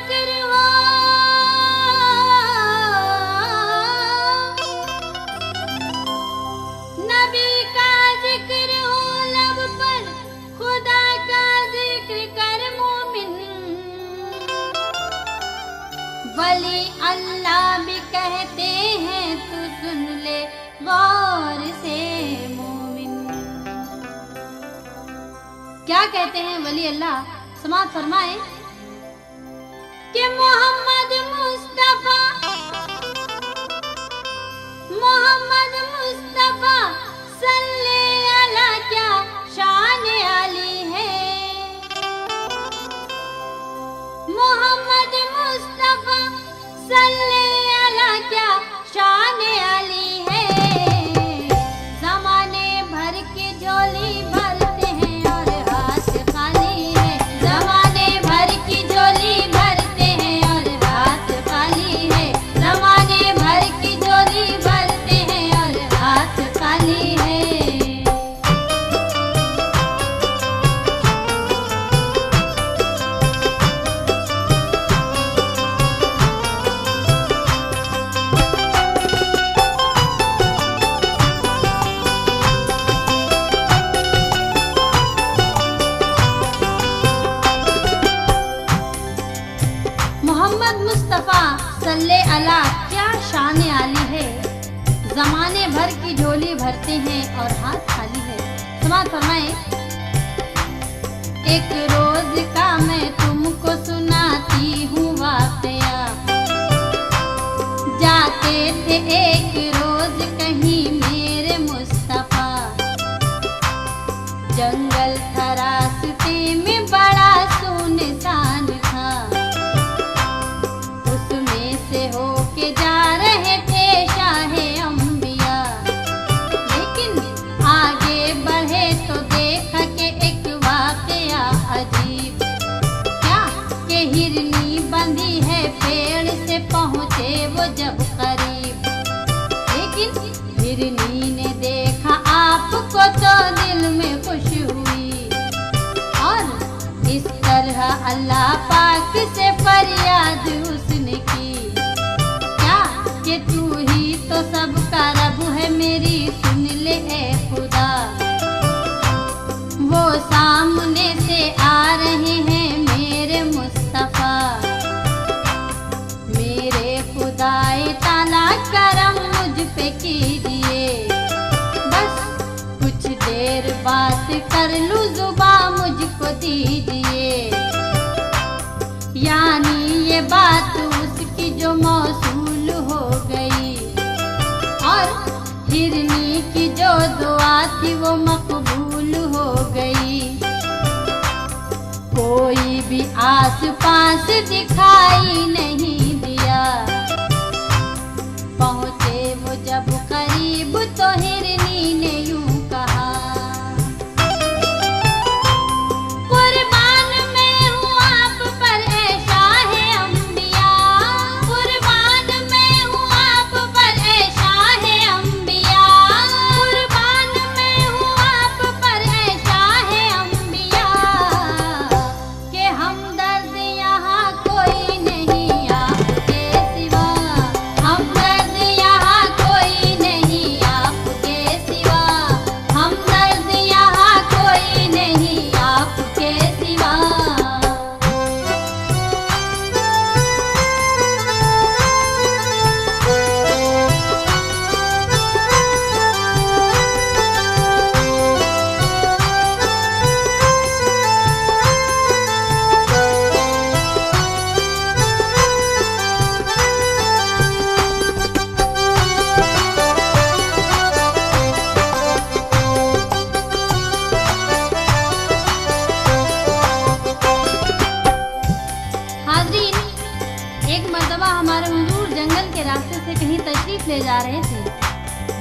जिक्र हो, नबी का जिक्र हो लब पर, खुदा का जिक्र कर मोमिन। वली अल्लाह भी कहते हैं, तू सुन ले गौर से मोमिन। क्या कहते हैं वली अल्लाह? समाअत फरमाए कि मोहम्मद मुस्तफा, मोहम्मद मुस्तफा सल्ले अला, क्या शान अली है। मोहम्मद मुस्तफा सल्ले अला, क्या शान अली है। जमाने भर की झोली भरते हैं और हाथ खाली है। जमाने भर की झोली भरते हैं और हाथ खाली है। जमाने भर की झोली भरते हैं और हाथ खाली है। मोहम्मद मुस्तफा सल्ले अला, क्या शान आली है। जमाने भर की झोली भरते हैं और हाथ खाली है। समाअत फरमाए, एक रोज का मैं तुमको सुनाती हूँ वाकया। जाते थे एक रोज कहीं मेरे मुस्तफा, जंगल था रास्ते में बड़ा सुनसान था। उसमें से होके जा रहे थे शाहे अंबिया, लेकिन आगे बढ़े तो देखा कि एक वाकया अजीब। क्या कि हिरनी बंधी है पेड़ से, पहुँचे वो जब करीब। लेकिन हिरनी ने देखा आपको तो दिल में खुश हुई, और इस तरह अल्लाह पाक से फरियाद उसने की। क्या कि तू ही तो सबका रब है, मेरी सुन ले ए खुदा। वो सामने से आ रहे हैं मेरे मुस्तफा, मेरे खुदाए ताला करम मुझ पे कीजिए। बस कुछ देर बात कर लूं, जुबा मुझको दीजिए। यानी ये बात उसकी जो मौसूल हो गई, और हिरनी की जो दुआ थी वो मकबूल हो गई। कोई भी आस पास दिखाई नहीं दिया। पहुँचे वो जब करीब तो हिरनी ने यूं कहा, कुर्बान मैं हूँ आप पर ए शाहे अंबिया। कुर्बान मैं हूँ आप पर ए शाहे अंबिया। कुर्बान मैं हूँ आप पर ए शाहे अंबिया। के हमदर्द यहाँ कोई नहीं आपके सिवा। हमदर्द यहाँ कोई नहीं आपके सिवा। हमदर्द यहाँ कोई नहीं आपके सिवा। हाज़रीन, एक मर्तबा हमारे हुजूर जंगल के रास्ते से कहीं तशरीफ ले जा रहे थे।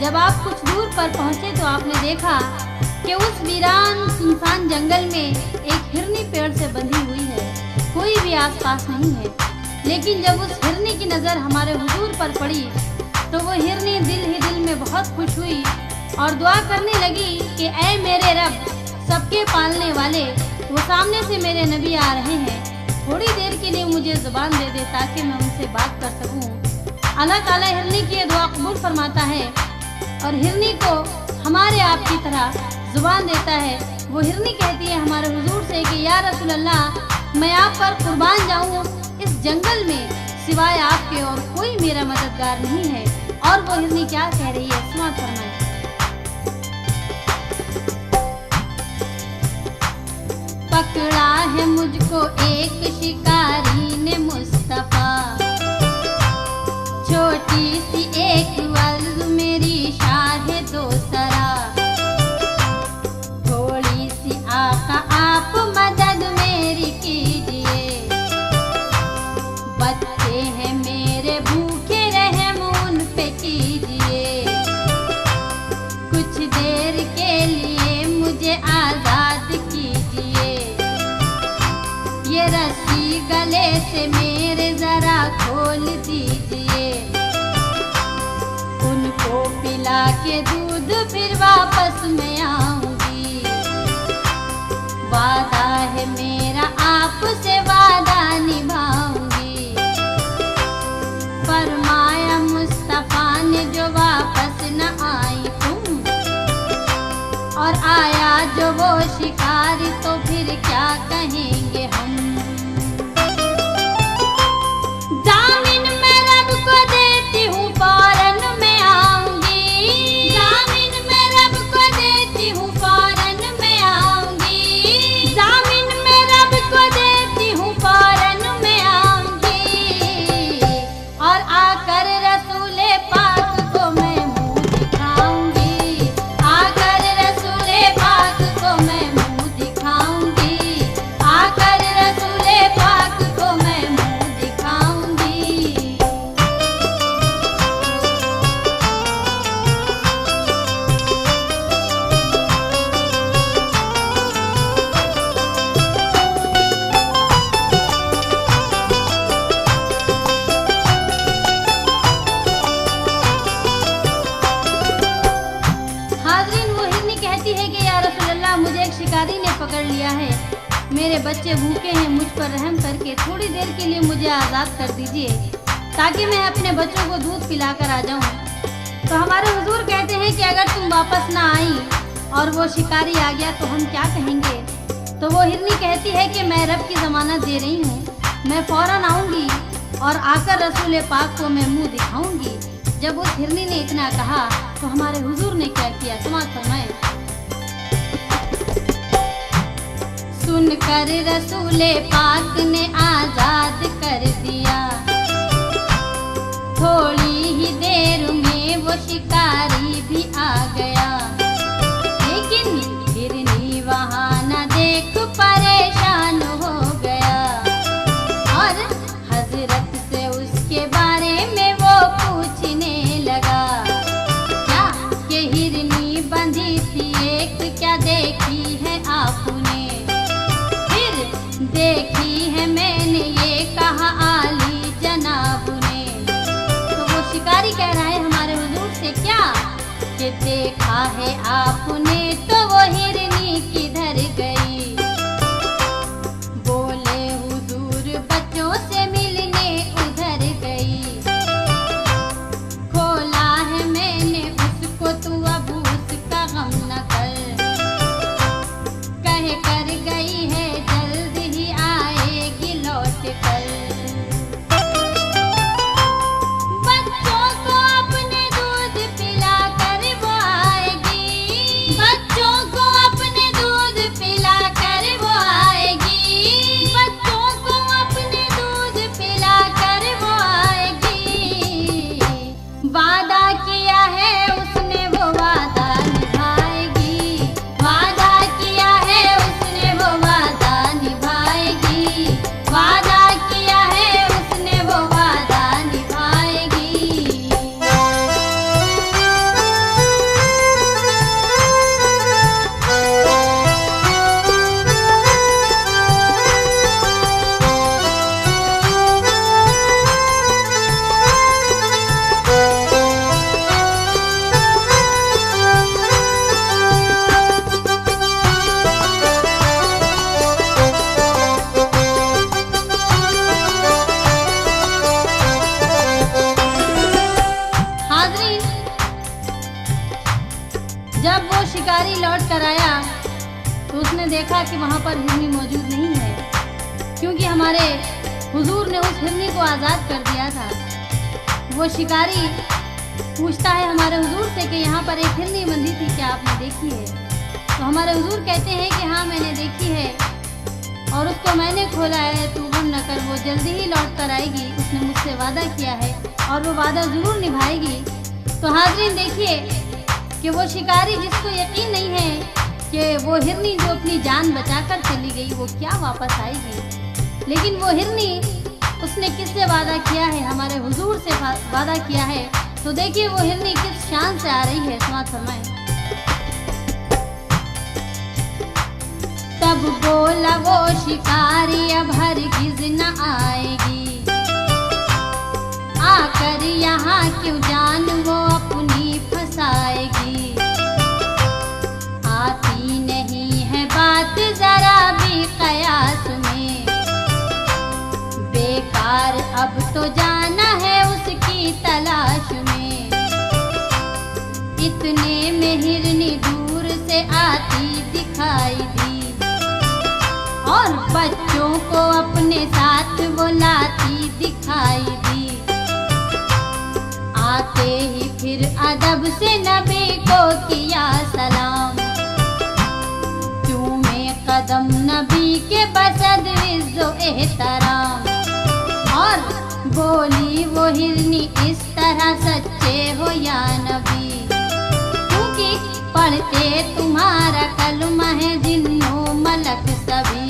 जब आप कुछ दूर पर पहुंचे तो आपने देखा कि उस वीरान सुनसान जंगल में एक हिरनी पेड़ से बंधी हुई है। कोई भी आसपास नहीं है। लेकिन जब उस हिरनी की नज़र हमारे हुजूर पर पड़ी तो वो हिरनी दिल ही दिल में बहुत खुश हुई और दुआ करने लगी कि ऐ मेरे रब, सबके पालने वाले, वो सामने से मेरे नबी आ रहे हैं, थोड़ी देर के लिए मुझे जुबान दे दे ताकि मैं उनसे बात कर सकूं। अल्लाह ताला हिरनी की ये दुआ कबूल फरमाता है और हिरनी को हमारे आप की तरह जुबान देता है। वो हिरनी कहती है हमारे हुजूर से कि या रसूल अल्लाह, मैं आप पर कुर्बान जाऊं, इस जंगल में सिवाय आपके और कोई मेरा मददगार नहीं है। और वो हिरनी क्या कह रही है, सुना फरमाएं। पकड़ा है मुझको एक शिकारी ने मुस्तफा, छोटी सी एक अर्ज मेरी शाह दो सरा, थोड़ी सी आका आप मदद मेरी कीजिए, बच्चे हैं मेरे भूखे रहम उन पे कीजिए, कुछ देर के लिए मुझे आजाद कीजिए, ये रस्सी गले से मेरे जरा खोल दीजिए, उनको पिला के दूध फिर वापस मैं आऊंगी, वादा है मेरा आपसे वादा निभाऊंगी। फरमाया मुस्तफा ने जो वापस न आई तुम, और आया जो वो शिकारी तो फिर क्या कहेंगे हम। जामिन मैं रब को देती हूँ फौरन मैं आऊंगी, जामिन मैं रब को देती हूँ फौरन मैं आऊंगी, जामिन मैं रब को देती हूँ फौरन मैं आऊंगी, और आकर रसूले पाक को मैं मुँह दिखाऊंगी, आकर रसूले पाक को मैं मुँह दिखाऊंगी, आकर रसूले पाक को मैं मुँह दिखाऊंगी। हाज़रीन, वो हिरनी कहती है कि या रसूल अल्लाह, मुझे एक शिकारी ने पकड़ लिया है, मेरे बच्चे भूखे हैं, मुझ पर रहम करके थोड़ी देर के लिए मुझे आज़ाद कर दीजिए ताकि मैं अपने बच्चों को दूध पिलाकर आ जाऊं। तो हमारे हुजूर कहते हैं कि अगर तुम वापस ना आई और वो शिकारी आ गया तो हम क्या कहेंगे। तो वो हिरनी कहती है कि मैं रब की ज़मानत दे रही हूँ, मैं फ़ौरन आऊँगी और आकर रसूल पाक को मैं मुँह दिखाऊँगी। जब उस हिरनी ने इतना कहा तो हमारे हुजूर ने क्या किया, समाज फरमाएं। सुनकर रसूले पाक ने आजाद कर दिया, थोड़ी ही देर में वो शिकारी भी आ गया, लेकिन हिरनी वहाँ न देख परेशान हो गया, और हजरत से उसके बारे में वो पूछने लगा, क्या कि हिरनी बंधी थी एक, क्या देखी है आपने, फिर देखी है मैंने ये कहा आली जनाब ने। तो वो शिकारी कह रहा है हमारे हुजूर से क्या कि देखा है आपने, तो वो हिरनी किधर गई, बोले हुजूर बच्चों से मिलने उधर गई, खोला है मैंने उसको, तू अब उसका गम न कर, कह कर गई है जल्द ही आएगी लौट कर, बच्चों को अपने दूध पिला कर वो आएगी, बच्चों शिकारी लौट कर आया तो उसने देखा कि वहाँ पर हिरनी मौजूद नहीं है, क्योंकि हमारे हुजूर ने उस हिरनी को आज़ाद कर दिया था। वो शिकारी पूछता है हमारे हुजूर से कि यहाँ पर एक हिरनी बंधी थी, क्या आपने देखी है? तो हमारे हुजूर कहते हैं कि हाँ मैंने देखी है और उसको मैंने खोला है, तू गम न कर, वो जल्दी ही लौट कर आएगी, उसने मुझसे वादा किया है और वो वादा ज़रूर निभाएगी। तो हाज़रीन देखिए कि वो शिकारी जिसको यकीन नहीं है कि वो हिरनी जो अपनी जान बचाकर चली गई वो क्या वापस आएगी, लेकिन वो हिरनी उसने किससे वादा किया है? हमारे हुजूर से वादा किया है। तो देखिए वो हिरनी किस शान से आ रही है, समाअत फरमाएं। तब बोला वो शिकारी अब हरगिज़ न आएगी, आकर यहाँ क्यों जान वो अपनी फंसाएगी। आती नहीं है बात जरा भी कयास में, बेकार अब तो जाना है उसकी तलाश में। इतने में हिरनी दूर से आती दिखाई दी और बच्चों को अपने साथ वो लाती दिखाई दी। आते ही फिर अदब से नबी को किया सलाम, चूमे कदम नबी के बसद इज़्ज़ो एहतराम। और बोली वो हिरनी इस तरह सच्चे हो या नबी, क्योंकि पढ़ते तुम्हारा कलमा है जिन्नो मलक सभी।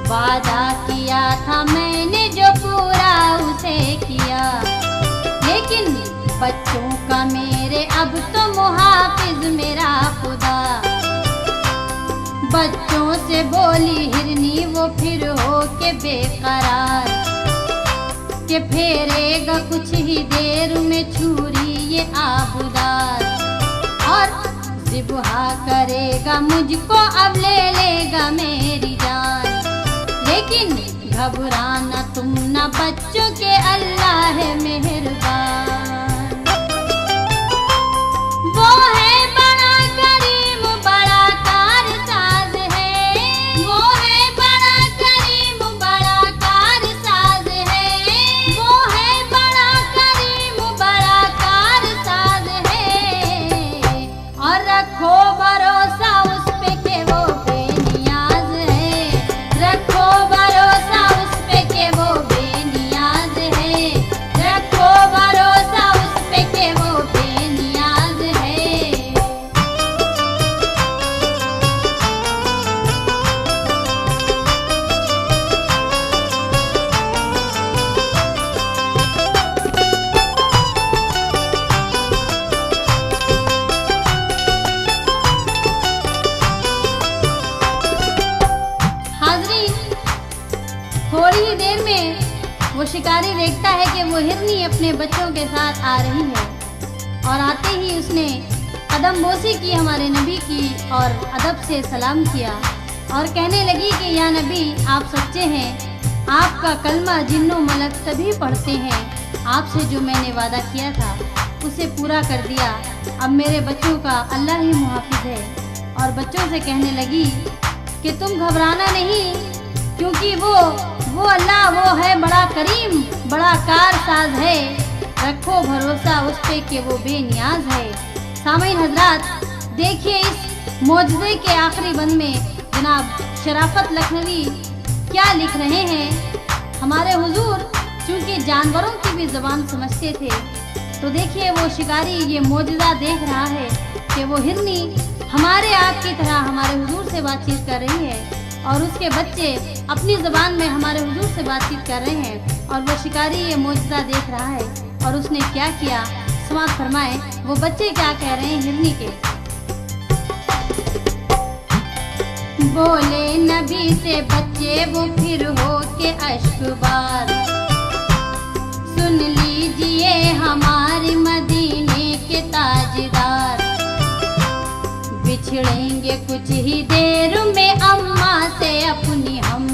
वादा किया था मैंने जो पूरा उसे किया, लेकिन बच्चों का मेरे अब तो मुहाफिज मेरा खुदा। बच्चों से बोली हिरनी वो फिर हो के बेकरार, के फेरेगा कुछ ही देर में छुरी ये आबदार और ज़िब्हा करेगा मुझको, अब ले लेगा मेरी जान। लेकिन घबराना तुम ना बच्चों के, अल्लाह है मेहरबान। वो है बड़ा करीम बड़ा कारसाज है, वो है बड़ा करीम बड़ा कारसाज है, वो है बड़ा करीम बड़ा कारसाज है। और रखो भरोसा उस पे के वो बेनियाज है, रखो भरोसा उस पे के वो बेनियाज है, रखो भरोसा उस पे के वो बेनियाज है। हाज़रीन थोड़ी ही देर में वो शिकारी देखता है कि वो हिरनी अपने बच्चों के साथ आ रही है और आते ही उसने कदम बोसी की हमारे नबी की और अदब से सलाम किया और कहने लगी कि या नबी आप सच्चे हैं, आपका कलमा जिन्नो मलक सभी पढ़ते हैं, आपसे जो मैंने वादा किया था उसे पूरा कर दिया, अब मेरे बच्चों का अल्लाह ही मुहाफिज है। और बच्चों से कहने लगी कि तुम घबराना नहीं, क्योंकि वो अल्लाह वो है बड़ा करीम बड़ा कारसाज है, रखो भरोसा उस पे कि वो बेनियाज है। सामीन हजरात देखिए इस मौजज़े के आखिरी बंद में जनाब शराफत लखनवी क्या लिख रहे हैं। हमारे हुजूर चूँकि जानवरों की भी ज़बान समझते थे, तो देखिए वो शिकारी ये मौजज़ा देख रहा है कि वो हिरनी हमारे आप की तरह हमारे हुजूर से बातचीत कर रही है और उसके बच्चे अपनी ज़बान में हमारे हुजूर से बातचीत कर रहे हैं और वो शिकारी ये मौजज़ा देख रहा है। और उसने क्या किया, समाअत फरमाए वो बच्चे क्या कह रहे हैं हिरनी के। बोले नबी से बच्चे वो फिर हो के अश्कबार, सुन लीजिए हमारे मदीने के ताजदार, बिछड़ेंगे कुछ ही देर में अम्मा से अपनी हम,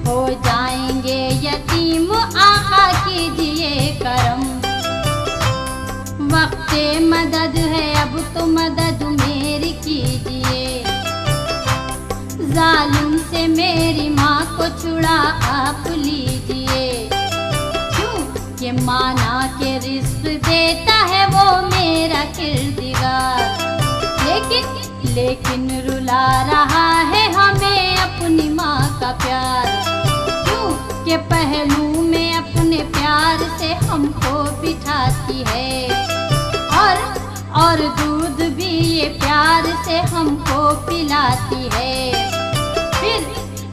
हो जाएंगे यतीम आका कीजिए करम, वक्त मुझसे मदद है अब तो मदद मेरी कीजिए। जालिम से मेरी माँ को छुड़ा आप लीजिए। क्यों कि माना के रिस्क देता है वो मेरा किरदिगार। लेकिन रुला रहा है हमें अपनी माँ का प्यार। क्यों कि पहलू में अपने प्यार से हमको बिठाती है और दूध भी ये प्यार से हमको पिलाती है।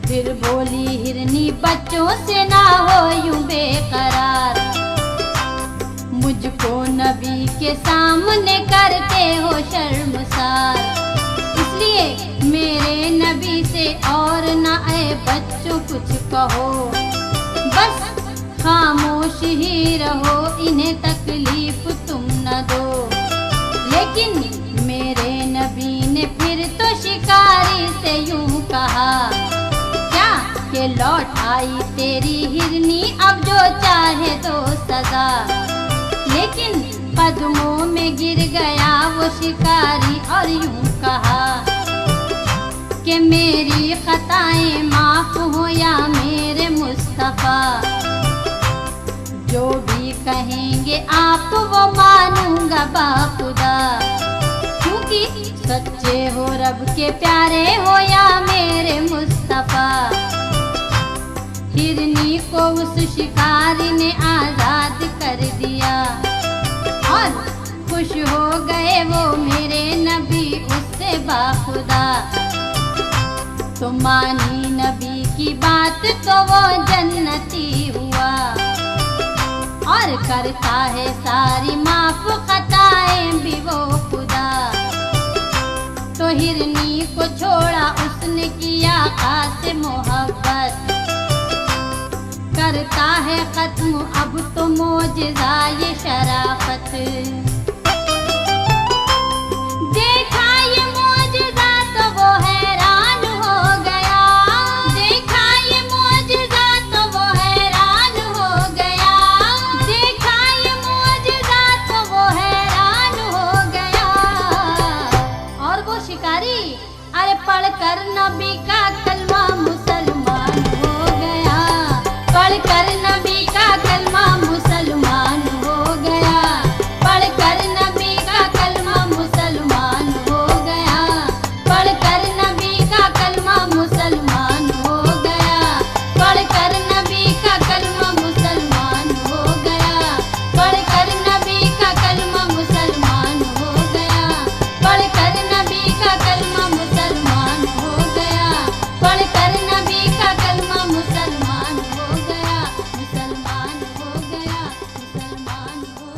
फिर बोली हिरनी बच्चों से ना हो यूं बेकरार। मुझको नबी के सामने करते हो शर्मसार। इसलिए मेरे नबी से और ना आए बच्चों कुछ कहो। बस खामोश ही रहो इन्हें तकलीफ तुम न दो। लेकिन मेरे नबी ने फिर तो शिकारी से यूं कहा क्या कि लौट आई तेरी हिरनी अब जो चाहे तो सजा। लेकिन कदमों में गिर गया वो शिकारी और यूं कहा कि मेरी खताएं माफ हो या मेरे मुस्तफा। जो भी कहेंगे आप वो मानूंगा बाखुदा। क्योंकि सच्चे हो रब के प्यारे हो या मेरे मुस्तफा। हिरनी को उस शिकारी ने आजाद कर दिया और खुश हो गए वो मेरे नबी उससे बाखुदा। तो मानी नबी की बात तो वो जन्नती हुआ और करता है सारी माफ खताएं भी वो खुदा। तो हिरनी को छोड़ा उसने किया खास मोहब्बत। करता है खत्म अब तो मोजज़ा ये शराफत। देखा ये मोजज़ा तो वो हैरान हो गया। देखा ये मोजज़ा तो वो हैरान हो गया। देखा ये मोजज़ा तो वो हैरान हो गया। और वो शिकारी अरे पढ़कर नबी का कलमा मुसलमान हो गया। पढ़कर नबी का कलमा मुसलमान हो गया। पढ़कर नबी का कलमा मुसलमान हो गया। पढ़कर नबी का कलमा मुसलमान हो गया। पढ़कर नबी का कलमा मुसलमान हो गया। पढ़कर नबी का कलमा मुसलमान हो गया। पढ़कर नबी का कलमा मुसलमान हो गया। पढ़कर नबी का कलमा मुसलमान हो गया। मुसलमान हो गया। मुसलमान हो